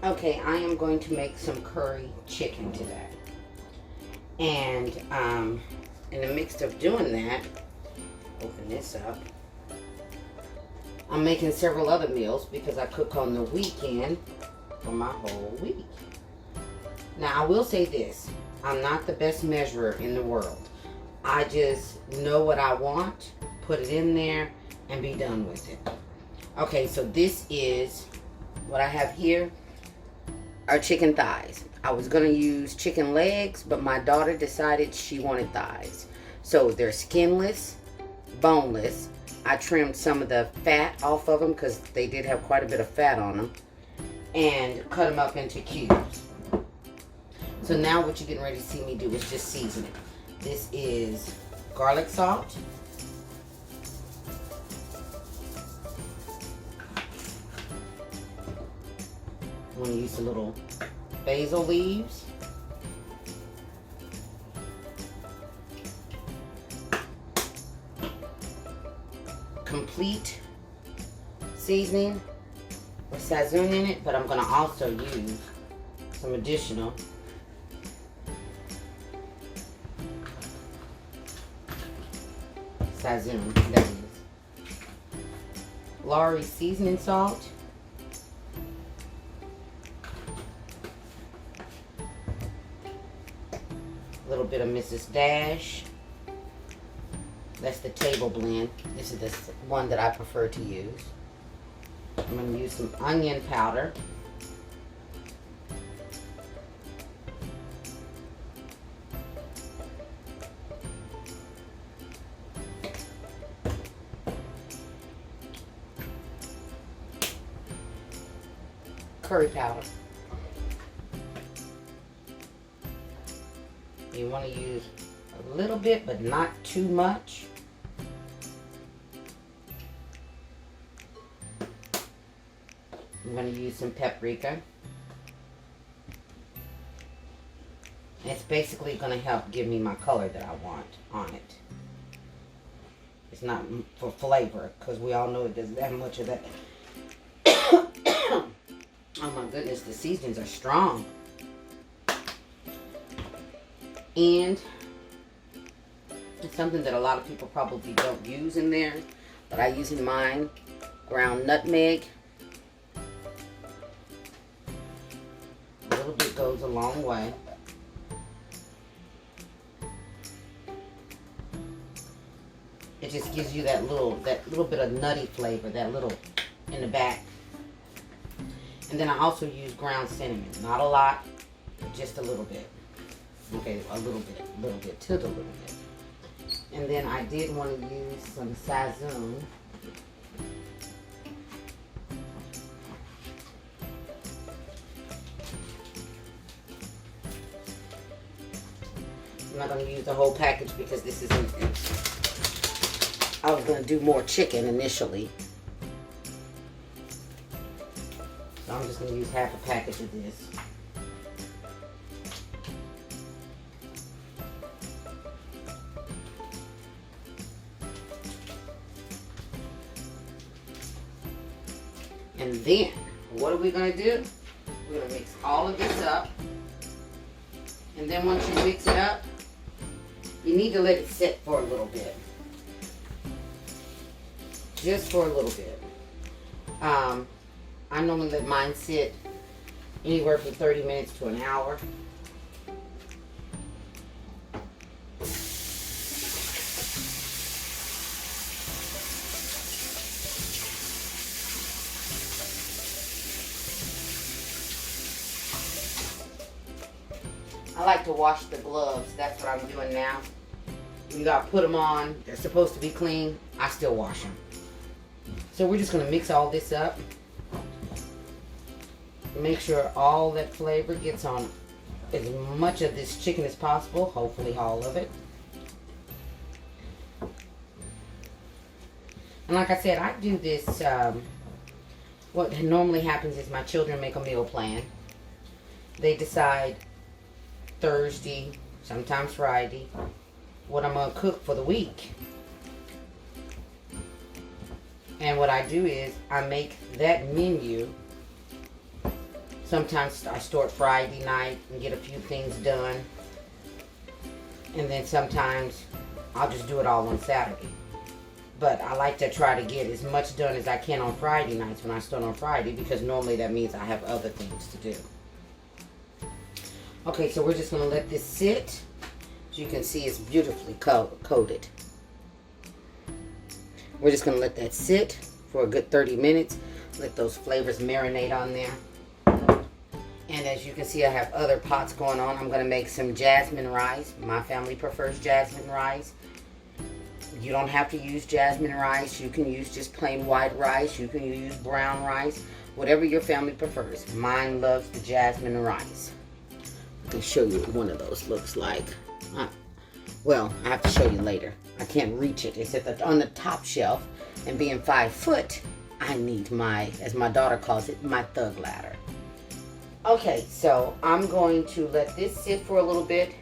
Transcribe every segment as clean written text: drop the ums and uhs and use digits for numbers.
Okay, I am going to make some curry chicken today. And in the midst of doing that, open this up. I'm making several other meals because I cook on the weekend for my whole week. Now, I will say this. I'm not the best measurer in the world. I just know what I want, put it in there, and be done with it. Okay, so this is what I have here are chicken thighs. I was going to use chicken legs, but my daughter decided she wanted thighs. So they're skinless, boneless. I trimmed some of the fat off of them because they did have quite a bit of fat on them, and cut them up into cubes. So now what you're getting ready to see me do is just season it. This is garlic salt. I'm going to use a little basil leaves. Complete seasoning with Sazón in it, but I'm going to also use some additional Sazón, that is. Lawry's seasoning salt. A little bit of Mrs. Dash. That's the table blend. This is the one that I prefer to use. I'm going to use some onion powder. Curry powder. You want to use a little bit, but not too much. I'm going to use some paprika. It's basically going to help give me my color that I want on it. It's not for flavor, because we all know it doesn't have much of that. Oh my goodness, the seasonings are strong. And it's something that a lot of people probably don't use in there, but I use in mine, ground nutmeg. A little bit goes a long way. It just gives you that little bit of nutty flavor, that little in the back. And then I also use ground cinnamon. Not a lot, but just a little bit. Okay, a little bit, to the little bit. And then I did want to use some Sazón. I'm not going to use the whole package because this isn't. I was going to do more chicken initially. So I'm just going to use half a package of this. And then, what are we going to do? We're going to mix all of this up. And then once you mix it up, you need to let it sit for a little bit. Just for a little bit. I normally let mine sit anywhere from 30 minutes to an hour. I like to wash the gloves. That's what I'm doing now. You gotta put them on. They're supposed to be clean. I still wash them. So we're just gonna mix all this up. Make sure all that flavor gets on as much of this chicken as possible. Hopefully all of it. And like I said, I do this, what normally happens is my children make a meal plan. They decide Thursday, sometimes Friday, what I'm going to cook for the week. And what I do is I make that menu Sometimes I store it Friday night and get a few things done. And then sometimes I'll just do it all on Saturday. But I like to try to get as much done as I can on Friday nights when I start on Friday, because normally that means I have other things to do. Okay, so we're just going to let this sit. As you can see, it's beautifully coated. We're just going to let that sit for a good 30 minutes. Let those flavors marinate on there. And as you can see, I have other pots going on. I'm going to make some jasmine rice. My family prefers jasmine rice. You don't have to use jasmine rice. You can use just plain white rice. You can use brown rice. Whatever your family prefers. Mine loves the jasmine rice. I can show you what one of those looks like. Well, I have to show you later. I can't reach it. It's on the top shelf. And being 5 foot, I need my, as my daughter calls it, my thug ladder. Okay, so I'm going to let this sit for a little bit,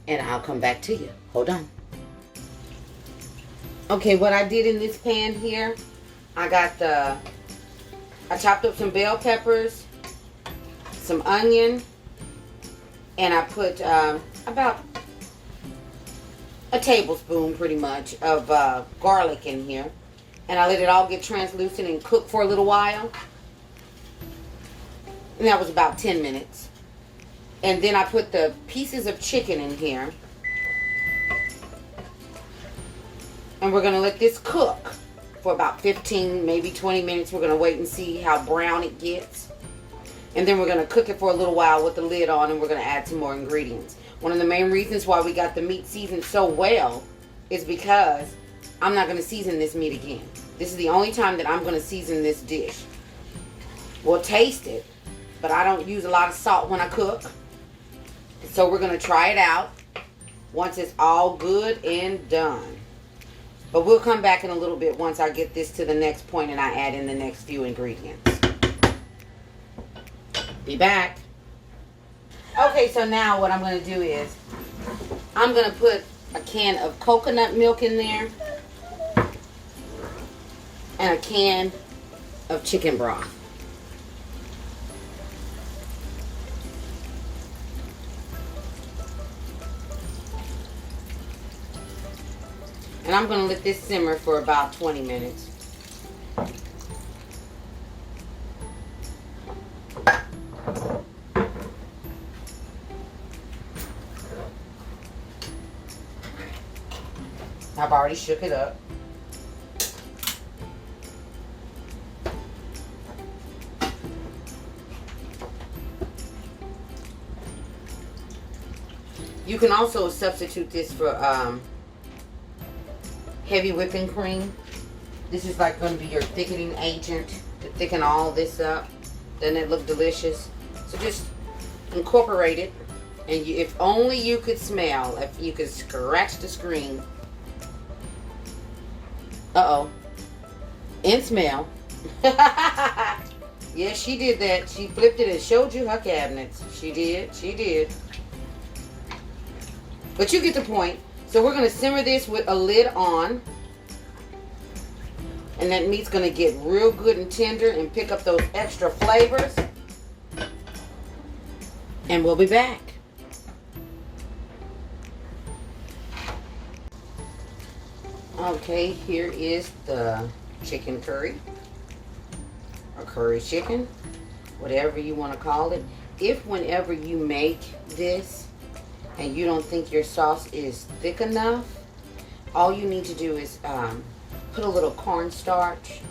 and I'll come back to you. Hold on. Okay, what I did in this pan here, I chopped up some bell peppers, some onion, and I put about a tablespoon pretty much of garlic in here. And I let it all get translucent and cook for a little while. And that was about 10 minutes. And then I put the pieces of chicken in here. And we're going to let this cook for about 15, maybe 20 minutes. We're going to wait and see how brown it gets. And then we're going to cook it for a little while with the lid on, and we're going to add some more ingredients. One of the main reasons why we got the meat seasoned so well is because I'm not going to season this meat again. This is the only time that I'm going to season this dish. We'll taste it, but I don't use a lot of salt when I cook. So we're going to try it out once it's all good and done. But we'll come back in a little bit once I get this to the next point and I add in the next few ingredients. Be back. Okay, so now what I'm going to do is I'm going to put a can of coconut milk in there and a can of chicken broth. And I'm going to let this simmer for about 20 minutes. I've already shook it up. You can also substitute this for heavy whipping cream. This is like going to be your thickening agent to thicken all this up. Doesn't it look delicious? So just incorporate it. And if only you could smell, if you could scratch the screen. Uh-oh. And smell. Yes, she did that. She flipped it and showed you her cabinets. She did. She did. But you get the point. So we're going to simmer this with a lid on. And that meat's going to get real good and tender and pick up those extra flavors. And we'll be back. Okay, here is the chicken curry. Or curry chicken. Whatever you want to call it. If whenever you make this and you don't think your sauce is thick enough, all you need to do is put a little cornstarch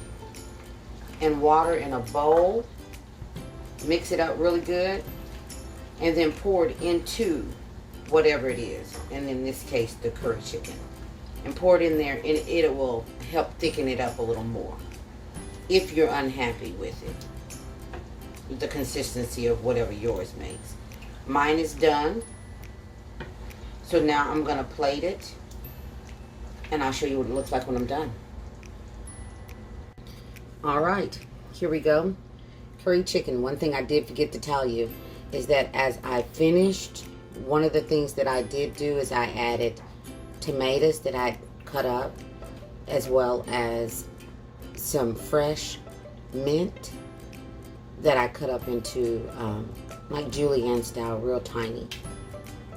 and water in a bowl, mix it up really good, and then pour it into whatever it is, and in this case the curry chicken, and pour it in there, and it will help thicken it up a little more if you're unhappy with it, the consistency of whatever yours makes. Mine is done. So now I'm going to plate it, and I'll show you what it looks like when I'm done. Alright, here we go. Curry chicken. One thing I did forget to tell you is that as I finished, one of the things that I did do is I added tomatoes that I cut up, as well as some fresh mint that I cut up into like julienne style, real tiny,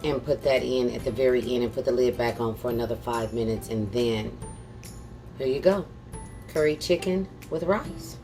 and put that in at the very end and put the lid back on for another 5 minutes, and then here you go, curry chicken with rice.